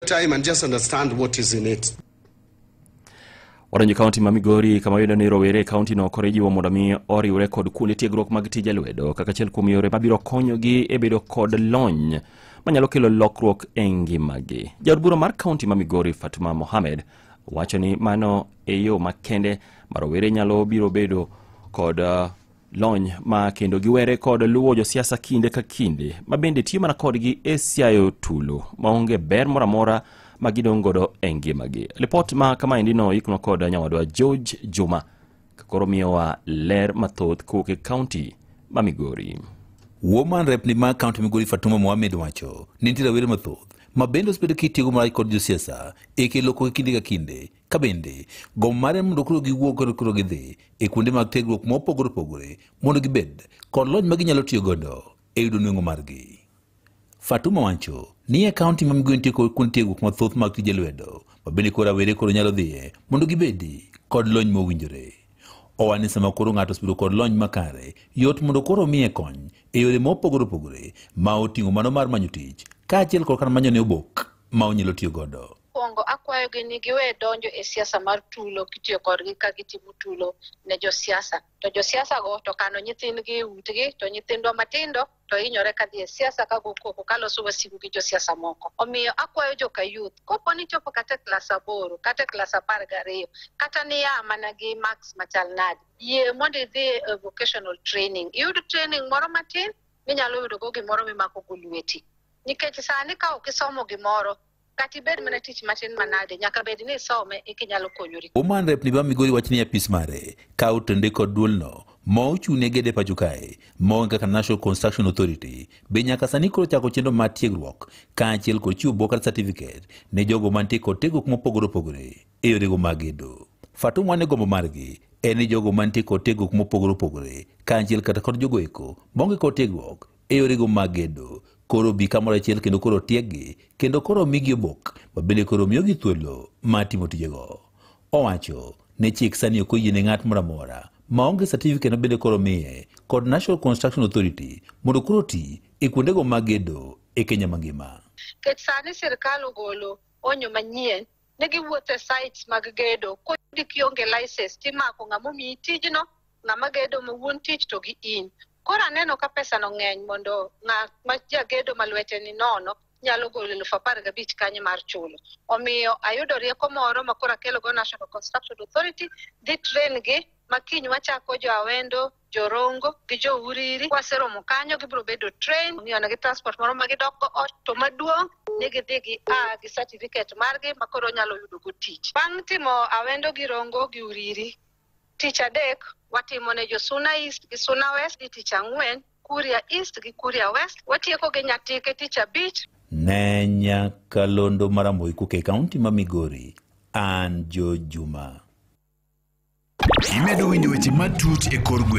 time and just understand what is in it. Orange County ma Migori kama yudo ni rowere county no korejiwo mondo mi oriwre kod kuonde tiegruok mag tije lwedo kaka achiel kuom yore mabiro konyogi e bedo kod lony manyalo kelo lokruok e ngimagi. Jaod bura mar county ma Migori Fatuma Mohamed wacho ni mano e yo makende ma rowere nyalo biro bedo kod lony ma kendo giwere kod luwo josiasa kinde ka kinde ma bende tiyo mana kodgi e siayo tulo maonge ber moro amora magidongodo e ngimagi. Report ma kama indino ikno kod nyawadwa George Juma kakoro miyowa ler mathoth kowuok e county ma Migori. Woman rep ni ma county Migori Fatuma Mohamed wacho ni nitie rawere mathoth ma bende osebedo kitiyogo marach kod josiasa e kelo koko kinde ka kinde ka bende gom mare mondo koro giwuok koro gidhi e kuonde mag tiegruok mopogore opogore mondo gibed kod lony ma ginyalo tiyo godo e yudo nweng'o margi. Fatuma wacho ni e county ma Migori nitie kuonde tiegruok mathoth mag tije lwedo ma bende koro rawere koro nyalo dhiye mondo gibedi kod lony mowinjore. Owani sama koro ng'ato osebedo kod lony makare yot mondo koro miye kony e yore mopogore opogore ma oting'o mano mar manyo tich kaachiel kod kan manyo ne obok ma onyalo tiyo godo. Kuongo akwayo gi ni giwe donjo e siasa mar tulo kitiyo kodgi ka gitimo tulo ne josiasa. To josiasa go to kano nyithindgi utgi to nyithindwa matindo to hinyore kadhi e siasa ka gokoko kaloso wasigu gi josiasa moko. Omiyo akwayo joka youth kopo ni chopo kata klas 8 kata klas 12 kata ni ya mana gi max machal nadi yie mondo idhi vocational training. Yud training moro matin minyalo yudo go gimoro mimako gulweti. Nikech sani ka okisomo gimoro kati bed mana tich matin manade nyaka bed ni some ikinyalo konyori. Woman rep ni ba Migori wacho ni apis mare ka utende kod duolno ma ochune gede pacho kae ma kaka National Construction Authority be nyaka sani koro chako chenro mar tiegruok kaachiel kod chiwo boka certificate ne jogo mantie kod tiegruok mopogore opogore e yorego mag gedo. Fatuma ne gombo margi en jogo mantie kod tiegruok mopogore opogore kaachiel kata kod jogo eko maonge kod tiegruok e yorego mag gedo koro bi kamoro achiel kendo koro tiegi kendo koro migi obok ma bende koro miyogi thuolo ma timo tijego. Owacho ne chik sani ok oyiene ng'at moro amora maonge certificate bende koro miye kod National Construction Authority mondo koro ti e kuondego mag gedo e Kenya mangima. Ket sani sirkal ogolo onyo manyien ne giwuotho e sites mag gedo kodi kionge license timako ng'amo miyi tijno ng'ama gedo ma wuon tich to gi in. Kora aneno ka pesa no ng'eny mondo ma jagedo malwete ni nono nyalo golo 15,000 kanye mar chulo. Omiyo ayudo rieko moro ma kora kelo go National Construction Authority dhi train gi makiny wachako jo Awendo, Jorongo gi jo Uriri waseromo kanyo gibiro bedo train omiyo gi transport moro magidok ot to maduong' ni gidhi gi certificate margi ma koro nyalo yudo go tich. Bang' timo Awendo gi Rongo gi Uriri tich adek watimo ne jo Suna East gi Suna West gi tich 4 Kuria East gi Kuria West watieko gi Nyatike tich 5. Nenya Kalondo Maramboi kuke county ma Migori an George Juma. Imedo winjo weche matut e kor gweng'.